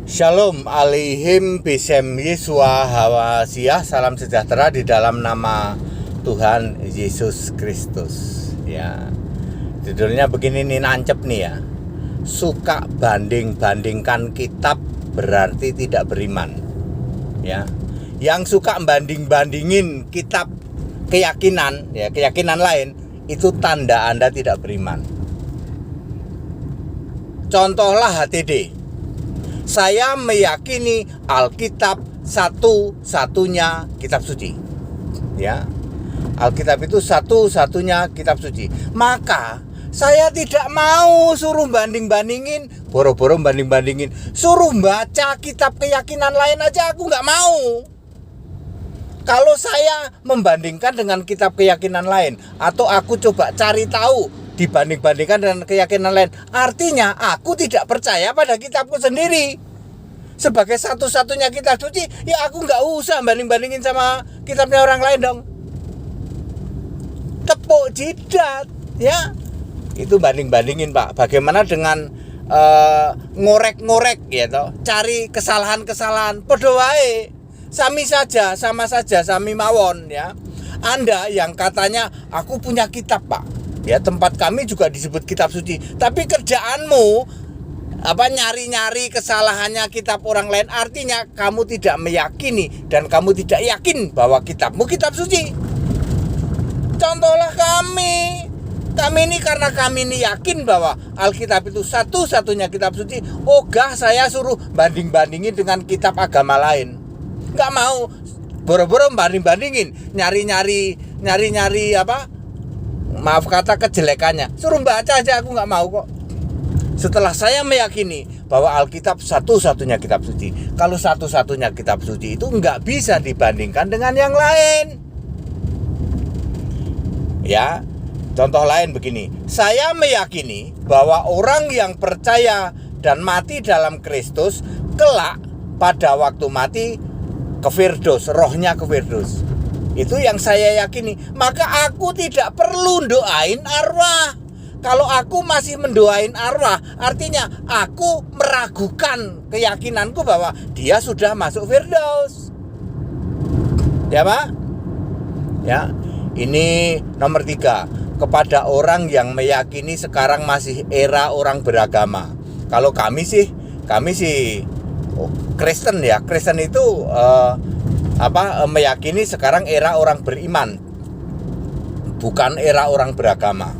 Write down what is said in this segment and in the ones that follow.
Shalom alaihim bisem Yesua Hawasiyah. Salam sejahtera di dalam nama Tuhan Yesus Kristus. Ya, judulnya begini nih, nancep nih ya. Suka banding-bandingkan kitab berarti tidak beriman. Ya, yang suka banding-bandingin kitab keyakinan, ya keyakinan lain, itu tanda Anda tidak beriman. Contohlah HTD. Saya meyakini Alkitab satu-satunya kitab suci. Ya. Alkitab itu satu-satunya kitab suci. Maka saya tidak mau suruh banding-bandingin, boro-boro banding-bandingin. Suruh baca kitab keyakinan lain aja aku nggak mau. Kalau saya membandingkan dengan kitab keyakinan lain, atau aku coba cari tahu dibanding-bandingkan dengan keyakinan lain, artinya aku tidak percaya pada kitabku sendiri. Sebagai satu-satunya kitab suci, ya aku nggak usah banding-bandingin sama kitabnya orang lain dong. Tepuk jidat, ya. Itu banding-bandingin, Pak. Bagaimana dengan ngorek-ngorek gitu, cari kesalahan-kesalahan, padha wae. Sami saja, sama saja, sami mawon, ya. Anda yang katanya aku punya kitab, Pak. Ya, tempat kami juga disebut kitab suci. Tapi kerjaanmu nyari-nyari kesalahannya kitab orang lain, artinya kamu tidak meyakini dan kamu tidak yakin bahwa kitabmu kitab suci. Contohlah kami ini, karena kami ini yakin bahwa Alkitab itu satu-satunya kitab suci. Ogah saya suruh banding-bandingin dengan kitab agama lain. Nggak mau, boro-boro banding-bandingin, nyari-nyari maaf kata kejelekannya. Suruh baca aja aku nggak mau kok. Setelah saya meyakini bahwa Alkitab satu-satunya kitab suci. Kalau satu-satunya kitab suci itu nggak bisa dibandingkan dengan yang lain. Ya, contoh lain begini. Saya meyakini bahwa orang yang percaya dan mati dalam Kristus kelak pada waktu mati ke Firdaus, rohnya ke Firdaus. Itu yang saya yakini. Maka aku tidak perlu doain arwah. Kalau aku masih mendoain arwah, artinya aku meragukan keyakinanku bahwa dia sudah masuk Firdaus. Ya, Pak? Ya. Ini nomor 3. Kepada orang yang meyakini sekarang masih era orang beragama. Kalau kami sih Kristen ya. Kristen itu meyakini sekarang era orang beriman, bukan era orang beragama.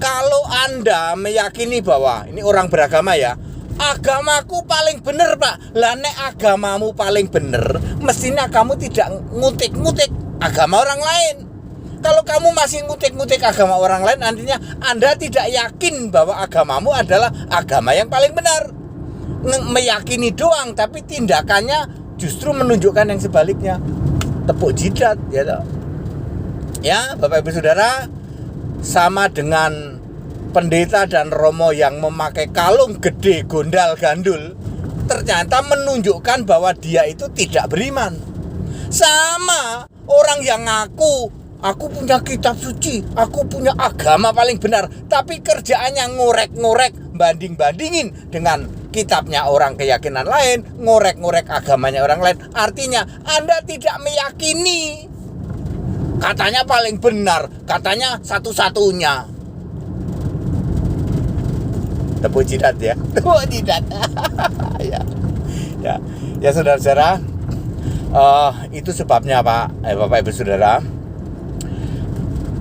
Kalau Anda meyakini bahwa ini orang beragama ya, agamaku paling bener, Pak. Lah nek agamamu paling bener, mestinya kamu tidak ngutik-ngutik agama orang lain. Kalau kamu masih ngutik-ngutik agama orang lain, artinya Anda tidak yakin bahwa agamamu adalah agama yang paling benar. Meyakini doang, tapi tindakannya justru menunjukkan yang sebaliknya. Tepuk jidat, ya toh. Ya, Bapak Ibu Saudara, sama dengan pendeta dan romo yang memakai kalung gede gondal gandul, ternyata menunjukkan bahwa dia itu tidak beriman. Sama orang yang ngaku aku punya kitab suci, aku punya agama paling benar, tapi kerjaannya ngorek-ngorek, banding-bandingin dengan kitabnya orang keyakinan lain, ngorek-ngorek agamanya orang lain. Artinya Anda tidak meyakini. Katanya paling benar, katanya satu-satunya. Tepuk jidat ya, tepuk jidat. ya saudara-saudara, itu sebabnya Pak, Bapak Ibu Saudara.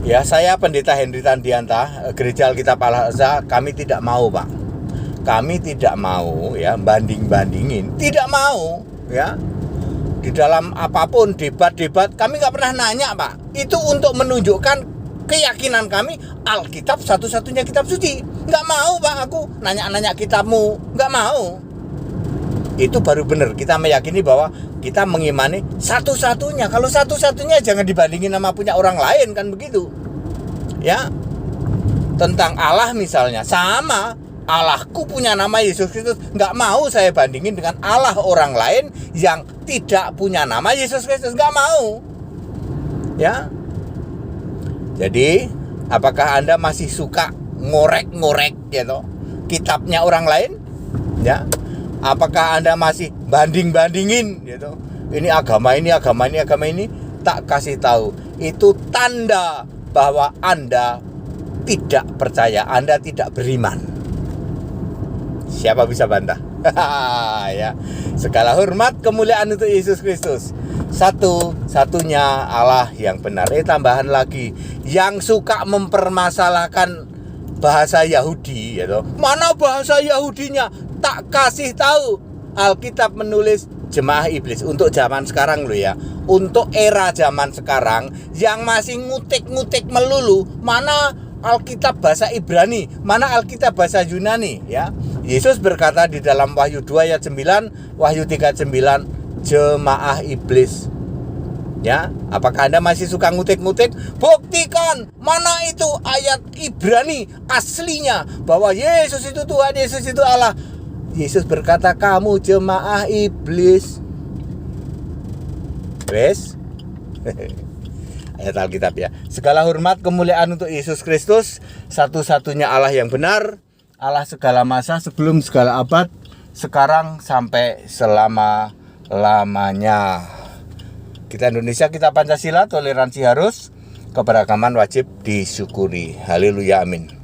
Ya, saya Pendeta Henry Tandianta, Gereja Alkitab Al-Aqsa, kami tidak mau, Pak. Kami tidak mau ya banding-bandingin, tidak mau ya. Di dalam apapun debat-debat kami nggak pernah nanya, Pak. Itu untuk menunjukkan keyakinan kami Alkitab satu-satunya kitab suci. Nggak mau, Pak, aku nanya-nanya kitabmu, nggak mau. Itu baru benar, kita meyakini bahwa kita mengimani satu-satunya. Kalau satu-satunya jangan dibandingin sama punya orang lain, kan begitu. Ya. Tentang Allah misalnya, sama. Allahku punya nama Yesus Kristus, nggak mau saya bandingin dengan Allah orang lain yang tidak punya nama Yesus Kristus, nggak mau. Ya. Jadi, apakah Anda masih suka ngorek-ngorek gitu kitabnya orang lain? Ya. Apakah Anda masih banding-bandingin gitu? Ini agama ini, agama ini, agama ini? Tak kasih tahu. Itu tanda bahwa Anda tidak percaya, Anda tidak beriman. Siapa bisa bantah? Ya. Segala hormat kemuliaan untuk Yesus Kristus. Satu-satunya Allah yang benar. Tambahan lagi, yang suka mempermasalahkan bahasa Yahudi, gitu. Mana bahasa Yahudinya? Tak kasih tahu. Alkitab menulis jemaah iblis untuk zaman sekarang loh ya. Untuk era zaman sekarang yang masih ngutik-ngutik melulu, mana Alkitab bahasa Ibrani, mana Alkitab bahasa Yunani ya. Yesus berkata di dalam Wahyu 2 ayat 9, Wahyu 3:9, jemaah iblis. Ya, apakah Anda masih suka ngutik-ngutik? Buktikan mana itu ayat Ibrani aslinya bahwa Yesus itu Tuhan, Yesus itu Allah. Yesus berkata, kamu jemaah iblis. Wes. Ayat Alkitab ya. Segala hormat kemuliaan untuk Yesus Kristus, satu-satunya Allah yang benar, Allah segala masa, sebelum segala abad, sekarang sampai selama-lamanya. Kita Indonesia, kita Pancasila, toleransi harus, keberagaman wajib disyukuri. Haleluya, amin.